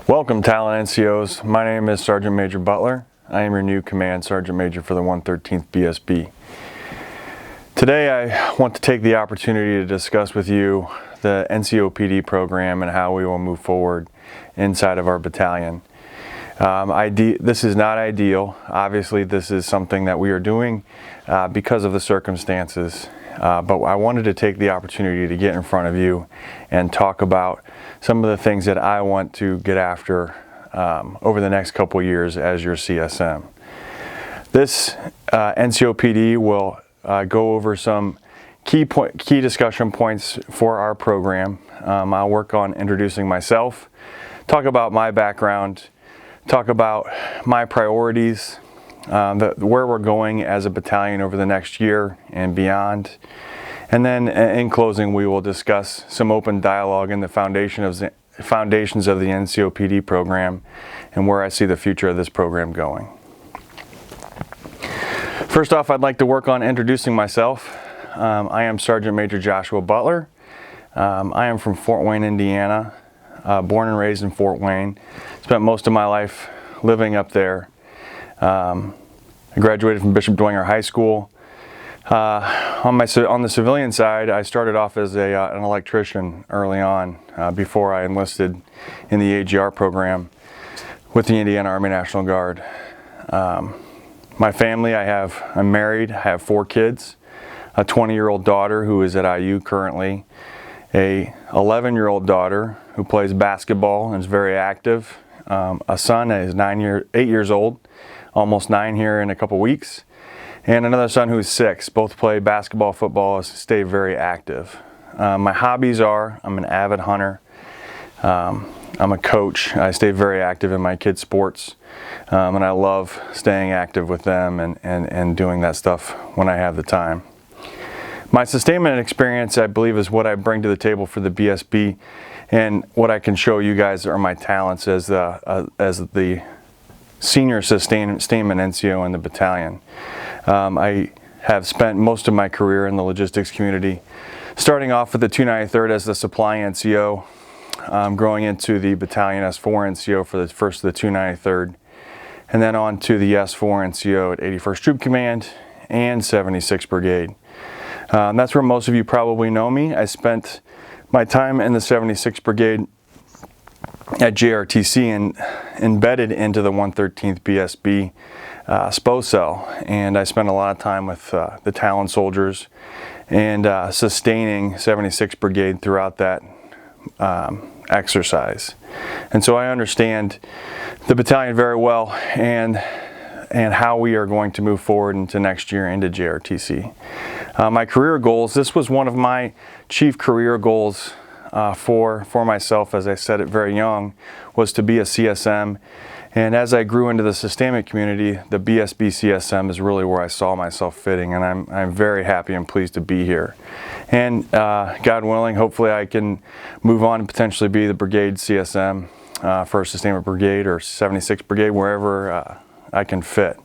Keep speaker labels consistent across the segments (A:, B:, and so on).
A: Welcome, Talent NCOs. My name is Sergeant Major Butler. I am your new Command Sergeant Major for the 113th BSB. Today I want to take the opportunity to discuss with you the NCOPD program and how we will move forward inside of our battalion. This is not ideal. Obviously, this is something that we are doing because of the circumstances. But I wanted to take the opportunity to get in front of you and talk about some of the things that I want to get after over the next couple years as your CSM. This NCOPD will go over some key discussion points for our program. I'll work on introducing myself, talk about my background, talk about my priorities, where we're going as a battalion over the next year and beyond. And then in closing, we will discuss some open dialogue in the foundations of the NCOPD program and where I see the future of this program going. First off, I'd like to work on introducing myself. I am Sergeant Major Joshua Butler. I am from Fort Wayne, Indiana, born and raised in Fort Wayne. Spent most of my life living up there. I graduated from Bishop Dwenger High School. On the civilian side, I started off as an electrician early on before I enlisted in the AGR program with the Indiana Army National Guard. My family, I'm married, I have 4 kids, a 20-year-old daughter who is at IU currently, a 11-year-old daughter who plays basketball and is very active, a son that is 8 years old, almost 9 here in a couple weeks, and another son who's 6. Both play basketball, football, stay very active. My hobbies are, I'm an avid hunter, I'm a coach. I stay very active in my kids' sports, and I love staying active with them and doing that stuff when I have the time. My sustainment experience, I believe, is what I bring to the table for the BSB, and what I can show you guys are my talents as the senior sustainment NCO in the battalion. I have spent most of my career in the logistics community, starting off with the 293rd as the supply NCO, growing into the battalion S4 NCO for the first of the 293rd, and then on to the S4 NCO at 81st Troop Command and 76th Brigade. That's where most of you probably know me. I spent my time in the 76th Brigade at JRTC and embedded into the 113th BSB SPO cell, and I spent a lot of time with the Talon soldiers and sustaining 76th Brigade throughout that exercise. And so I understand the battalion very well and how we are going to move forward into next year into JRTC. My career goals, this was one of my chief career goals for myself, as I said it very young, was to be a CSM. And as I grew into the sustainment community, the BSB CSM is really where I saw myself fitting, and I'm very happy and pleased to be here. And God willing, hopefully I can move on and potentially be the brigade CSM for Sustainment Brigade or 76th Brigade, wherever I can fit.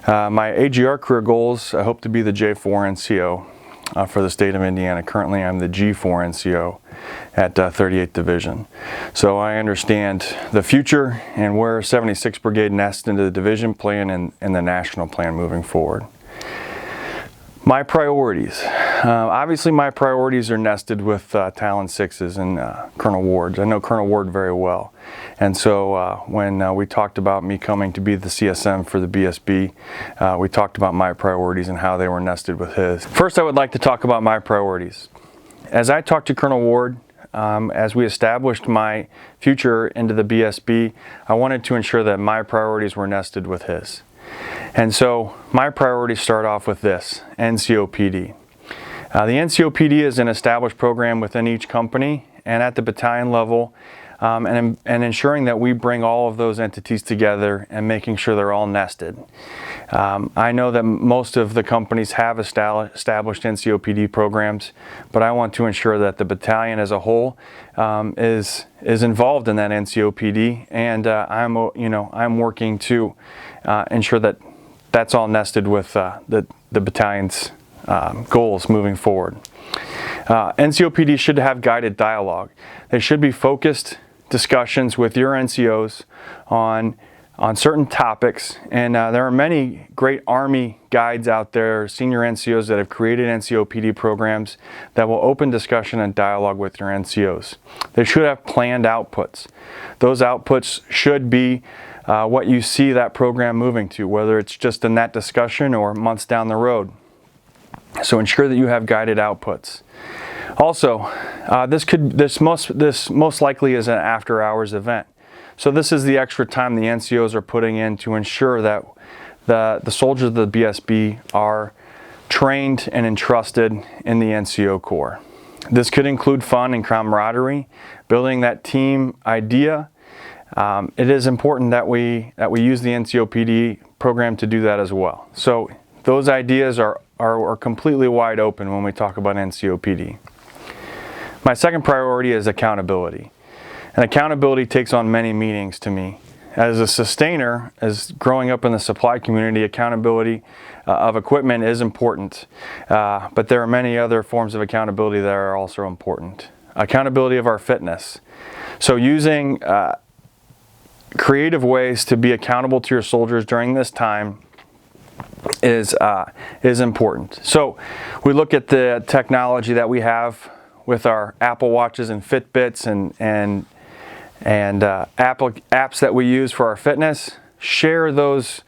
A: My AGR career goals, I hope to be the J4 NCO for the state of Indiana. Currently I'm the G4 NCO at 38th Division. So I understand the future and where 76th Brigade nests into the division plan and the national plan moving forward. My priorities. Obviously my priorities are nested with Talon 6s and Colonel Ward's. I know Colonel Ward very well. And so when we talked about me coming to be the CSM for the BSB, we talked about my priorities and how they were nested with his. First, I would like to talk about my priorities. As I talked to Colonel Ward, as we established my future into the BSB, I wanted to ensure that my priorities were nested with his. And so my priorities start off with this, NCOPD. The NCOPD is an established program within each company and at the battalion level, and ensuring that we bring all of those entities together and making sure they're all nested. I know that most of the companies have established NCOPD programs, but I want to ensure that the battalion as a whole is involved in that NCOPD, and I'm working to ensure that that's all nested with the battalion's goals moving forward. NCOPD should have guided dialogue. They should be focused discussions with your NCOs on certain topics, and there are many great Army guides out there, senior NCOs that have created NCO PD programs that will open discussion and dialogue with your NCOs. They should have planned outputs. Those outputs should be what you see that program moving to, whether it's just in that discussion or months down the road. So ensure that you have guided outputs. Also, this most likely is an after-hours event. So this is the extra time the NCOs are putting in to ensure that the soldiers of the BSB are trained and entrusted in the NCO Corps. This could include fun and camaraderie, building that team idea. It is important that we use the NCO PD program to do that as well. So those ideas are completely wide open when we talk about NCO PD. My second priority is accountability. And accountability takes on many meanings to me. As a sustainer, as growing up in the supply community, accountability of equipment is important. But there are many other forms of accountability that are also important. Accountability of our fitness. So using creative ways to be accountable to your soldiers during this time is important. So we look at the technology that we have with our Apple Watches and Fitbits and apps that we use for our fitness. Share those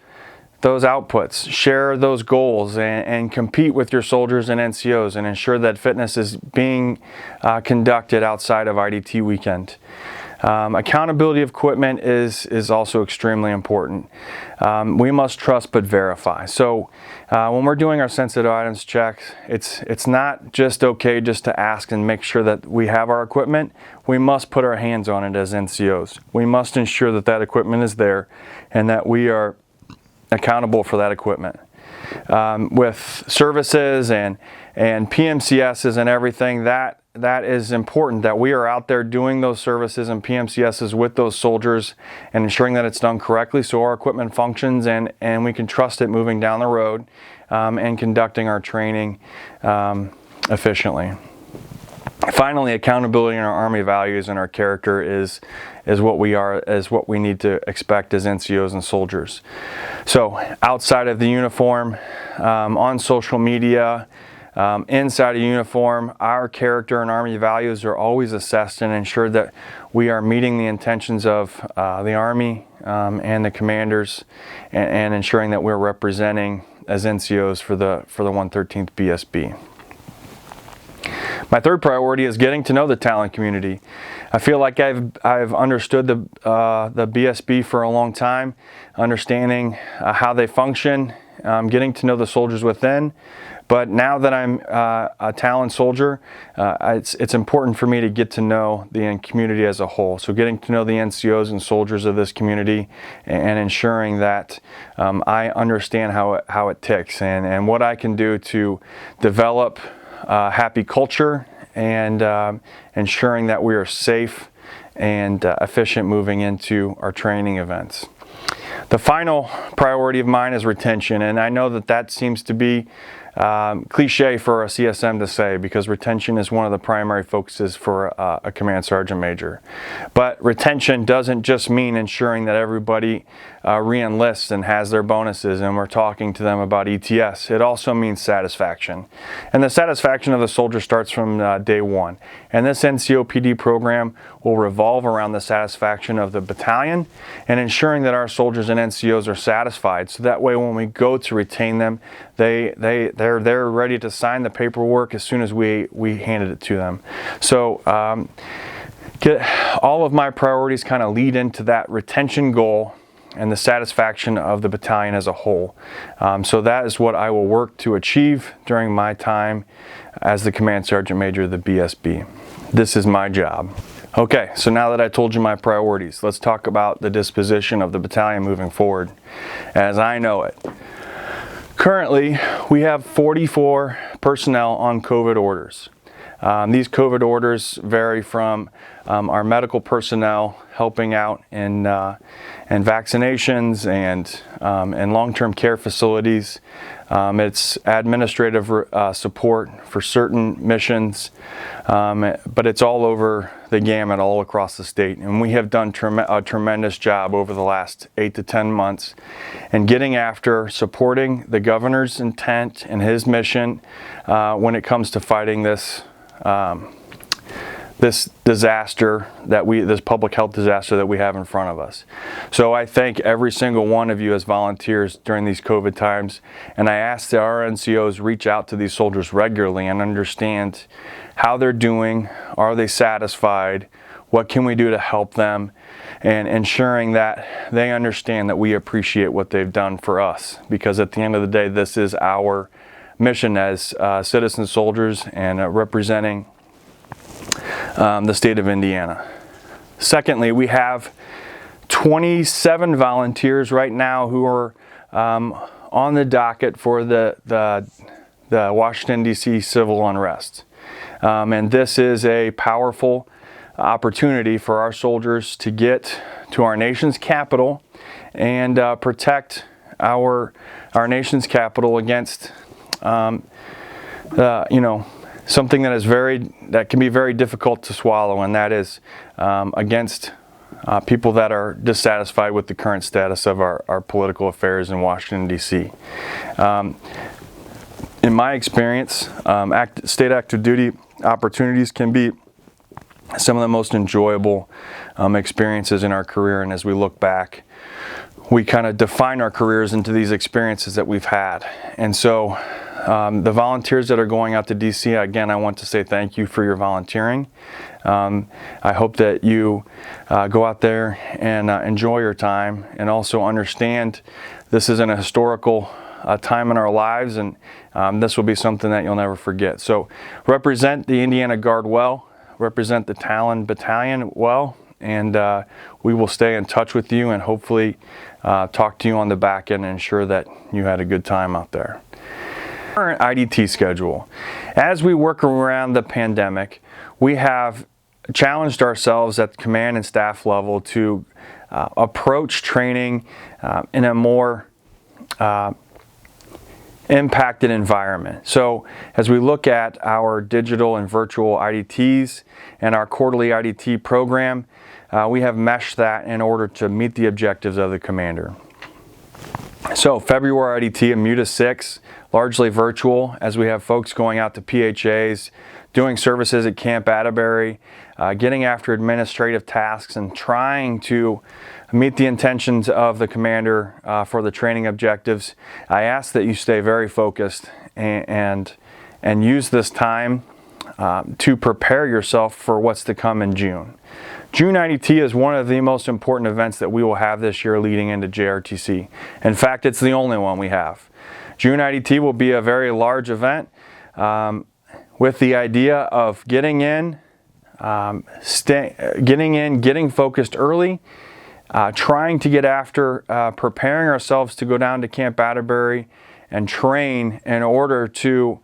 A: outputs, share those goals, and compete with your soldiers and NCOs and ensure that fitness is being conducted outside of IDT weekend. Accountability of equipment is also extremely important. We must trust but verify. So when we're doing our sensitive items checks, it's not just okay just to ask and make sure that we have our equipment. We must put our hands on it as NCOs. We must ensure that that equipment is there and that we are accountable for that equipment. With services and PMCSs and everything, that is important, that we are out there doing those services and PMCSs with those soldiers and ensuring that it's done correctly so our equipment functions and we can trust it moving down the road and conducting our training efficiently. Finally, accountability in our Army values and our character is what we need to expect as NCOs and soldiers. So outside of the uniform, on social media, inside a uniform, our character and Army values are always assessed and ensured that we are meeting the intentions of the Army and the commanders and ensuring that we're representing as NCOs for the 113th BSB. My third priority is getting to know the talent community. I feel like I've understood the BSB for a long time, understanding how they function, getting to know the soldiers within. But now that I'm a talent soldier, it's important for me to get to know the community as a whole. So getting to know the NCOs and soldiers of this community and ensuring that I understand how it ticks and what I can do to develop happy culture and ensuring that we are safe and efficient moving into our training events. The final priority of mine is retention, and I know that seems to be cliche for a CSM to say because retention is one of the primary focuses for a Command Sergeant Major. But retention doesn't just mean ensuring that everybody re-enlists and has their bonuses and we're talking to them about ETS. It also means satisfaction. And the satisfaction of the soldier starts from day one. And this NCO PD program will revolve around the satisfaction of the battalion and ensuring that our soldiers and NCOs are satisfied. So that way when we go to retain them, they're ready to sign the paperwork as soon as we handed it to them. So all of my priorities kind of lead into that retention goal and the satisfaction of the battalion as a whole. So that is what I will work to achieve during my time as the Command Sergeant Major of the BSB. This is my job. Okay, so now that I told you my priorities, let's talk about the disposition of the battalion moving forward as I know it. Currently, we have 44 personnel on COVID orders. These COVID orders vary from our medical personnel helping out in vaccinations and long-term care facilities. It's administrative support for certain missions, but it's all over the gamut, all across the state. And we have done a tremendous job over the last 8 to 10 months in getting after supporting the governor's intent and his mission when it comes to fighting this disaster this public health disaster that we have in front of us. So I thank every single one of you as volunteers during these COVID times, and I ask that our NCOs reach out to these soldiers regularly and understand how they're doing, are they satisfied, what can we do to help them, and ensuring that they understand that we appreciate what they've done for us, because at the end of the day, this is our mission as citizen soldiers and representing the state of Indiana. Secondly, we have 27 volunteers right now who are on the docket for the Washington, D.C. civil unrest. And this is a powerful opportunity for our soldiers to get to our nation's capital and protect our nation's capital against something that can be very difficult to swallow, and that is against people that are dissatisfied with the current status of our political affairs in Washington, D.C. In my experience, state active duty opportunities can be some of the most enjoyable experiences in our career, and as we look back, we kind of define our careers into these experiences that we've had. And so the volunteers that are going out to DC, again, I want to say thank you for your volunteering. I hope that you go out there and enjoy your time, and also understand this is a historical time in our lives, and this will be something that you'll never forget. So represent the Indiana Guard well, represent the Talon Battalion well, and we will stay in touch with you and hopefully talk to you on the back end and ensure that you had a good time out there. Current IDT schedule. As we work around the pandemic, we have challenged ourselves at the command and staff level to approach training in a more impacted environment. So as we look at our digital and virtual IDTs and our quarterly IDT program, we have meshed that in order to meet the objectives of the commander. So February IDT, a MUTA 6, largely virtual, as we have folks going out to PHAs, doing services at Camp Atterbury, getting after administrative tasks and trying to meet the intentions of the commander for the training objectives. I ask that you stay very focused and use this time to prepare yourself for what's to come in June. June IDT is one of the most important events that we will have this year leading into JRTC. In fact, it's the only one we have. June IDT will be a very large event with the idea of getting in, getting focused early, trying to get after preparing ourselves to go down to Camp Atterbury and train in order to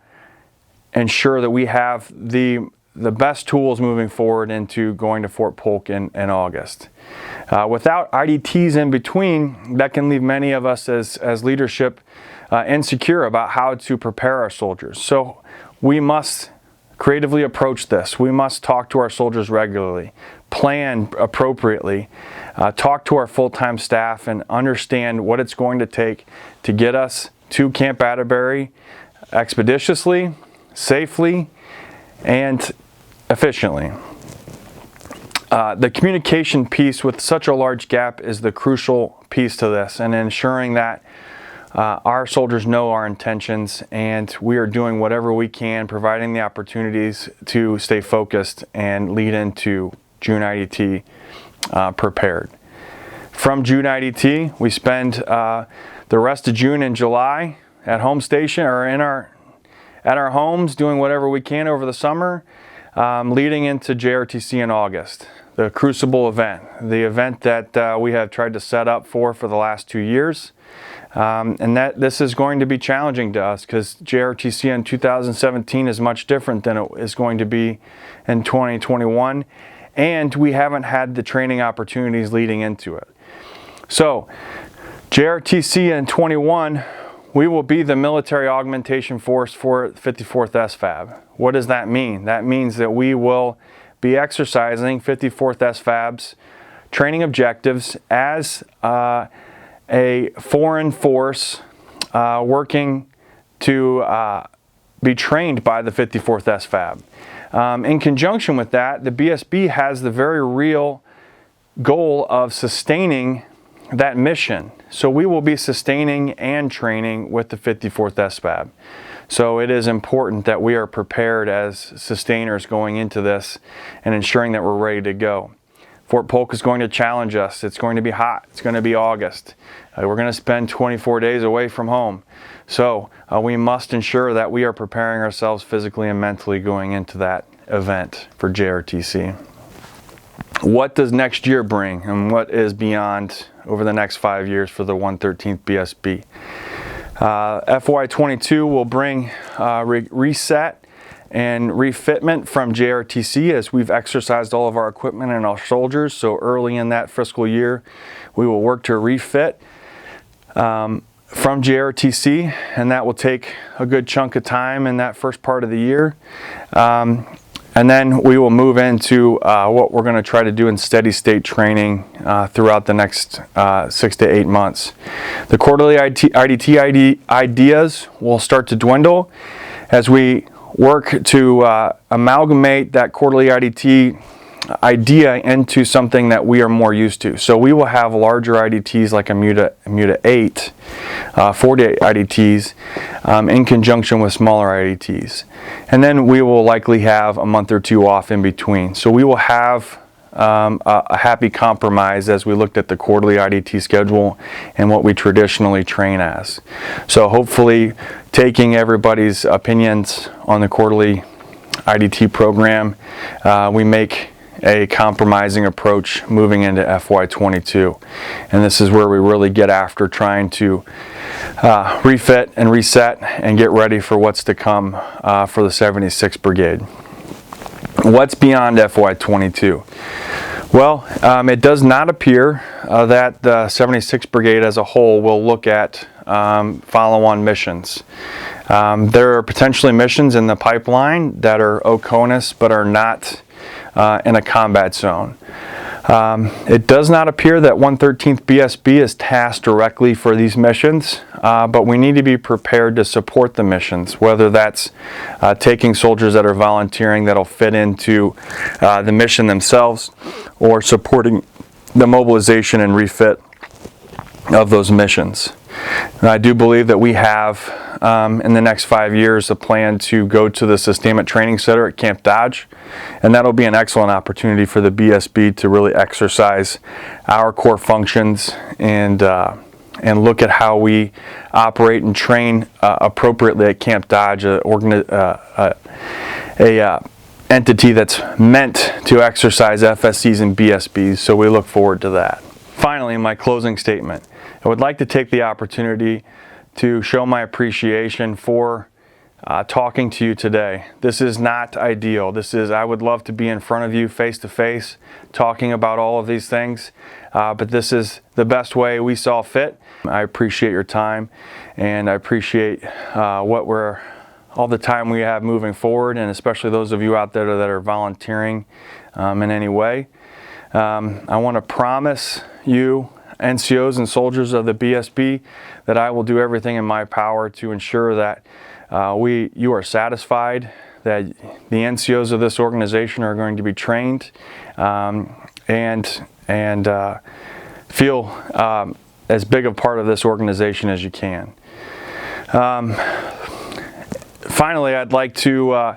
A: ensure that we have the best tools moving forward into going to Fort Polk in August. Without IDTs in between, that can leave many of us as leadership insecure about how to prepare our soldiers. So we must creatively approach this. We must talk to our soldiers regularly, plan appropriately, talk to our full-time staff, and understand what it's going to take to get us to Camp Atterbury expeditiously, safely, and efficiently. The communication piece with such a large gap is the crucial piece to this, and ensuring that our soldiers know our intentions and we are doing whatever we can, providing the opportunities to stay focused and lead into June IDT prepared. From June IDT, we spend the rest of June and July at home station or at our homes doing whatever we can over the summer. leading into JRTC in August, the Crucible event, the event that we have tried to set up for the last 2 years. And that this is going to be challenging to us because JRTC in 2017 is much different than it is going to be in 2021, and we haven't had the training opportunities leading into it. So JRTC in 21, we will be the military augmentation force for 54th SFAB. What does that mean? That means that we will be exercising 54th SFAB's training objectives as a foreign force working to be trained by the 54th SFAB. In conjunction with that, the BSB has the very real goal of sustaining that mission. So we will be sustaining and training with the 54th SFAB. So it is important that we are prepared as sustainers going into this and ensuring that we're ready to go. Fort Polk is going to challenge us. It's going to be hot. It's going to be August. We're going to spend 24 days away from home. So we must ensure that we are preparing ourselves physically and mentally going into that event for JRTC. What does next year bring, and what is beyond over the next 5 years for the 113th BSB? FY22 will bring reset and refitment from JRTC as we've exercised all of our equipment and our soldiers. So early in that fiscal year, we will work to refit from JRTC, and that will take a good chunk of time in that first part of the year. And then we will move into what we're going to try to do in steady state training throughout the next 6 to 8 months. The quarterly IDT ideas will start to dwindle as we work to amalgamate that quarterly IDT idea into something that we are more used to. So we will have larger IDTs like a MUTA 8, 48 IDTs in conjunction with smaller IDTs. And then we will likely have a month or two off in between. So we will have a happy compromise as we looked at the quarterly IDT schedule and what we traditionally train as. So hopefully taking everybody's opinions on the quarterly IDT program, we make a compromising approach moving into FY22. And this is where we really get after trying to refit and reset and get ready for what's to come for the 76th Brigade. What's beyond FY22? Well, it does not appear that the 76th Brigade as a whole will look at follow-on missions. There are potentially missions in the pipeline that are OCONUS but are not in a combat zone. It does not appear that 113th BSB is tasked directly for these missions, but we need to be prepared to support the missions, whether that's taking soldiers that are volunteering that'll fit into the mission themselves, or supporting the mobilization and refit of those missions. And I do believe that we have, in the next 5 years, a plan to go to the Sustainment Training Center at Camp Dodge, and that'll be an excellent opportunity for the BSB to really exercise our core functions and look at how we operate and train appropriately at Camp Dodge, a entity that's meant to exercise FSCs and BSBs, so we look forward to that. Finally, in my closing statement, I would like to take the opportunity to show my appreciation for talking to you today. This is not ideal. I would love to be in front of you face to face talking about all of these things, but this is the best way we saw fit. I appreciate your time, and I appreciate all the time we have moving forward, and especially those of you out there that are volunteering in any way. I want to promise you, NCOs and soldiers of the BSB, that I will do everything in my power to ensure that you are satisfied that the NCOs of this organization are going to be trained and feel as big a part of this organization as you can. Finally, I'd like to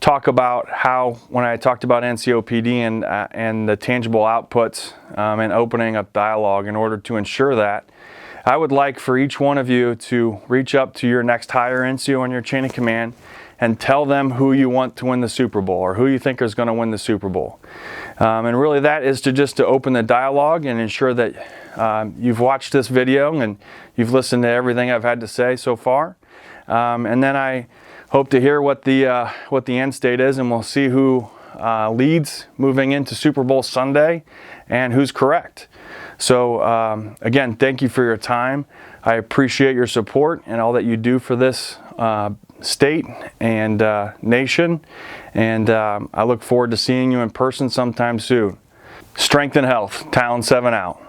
A: talk about how, when I talked about NCOPD and the tangible outputs and opening up dialogue in order to ensure that, I would like for each one of you to reach up to your next higher NCO on your chain of command and tell them who you want to win the Super Bowl or who you think is going to win the Super Bowl. And really that is to open the dialogue and ensure that you've watched this video and you've listened to everything I've had to say so far. And then I hope to hear what the end state is, and we'll see who leads moving into Super Bowl Sunday and who's correct. So again, thank you for your time. I appreciate your support and all that you do for this state and nation, and I look forward to seeing you in person sometime soon. Strength and health, Talon 7 out.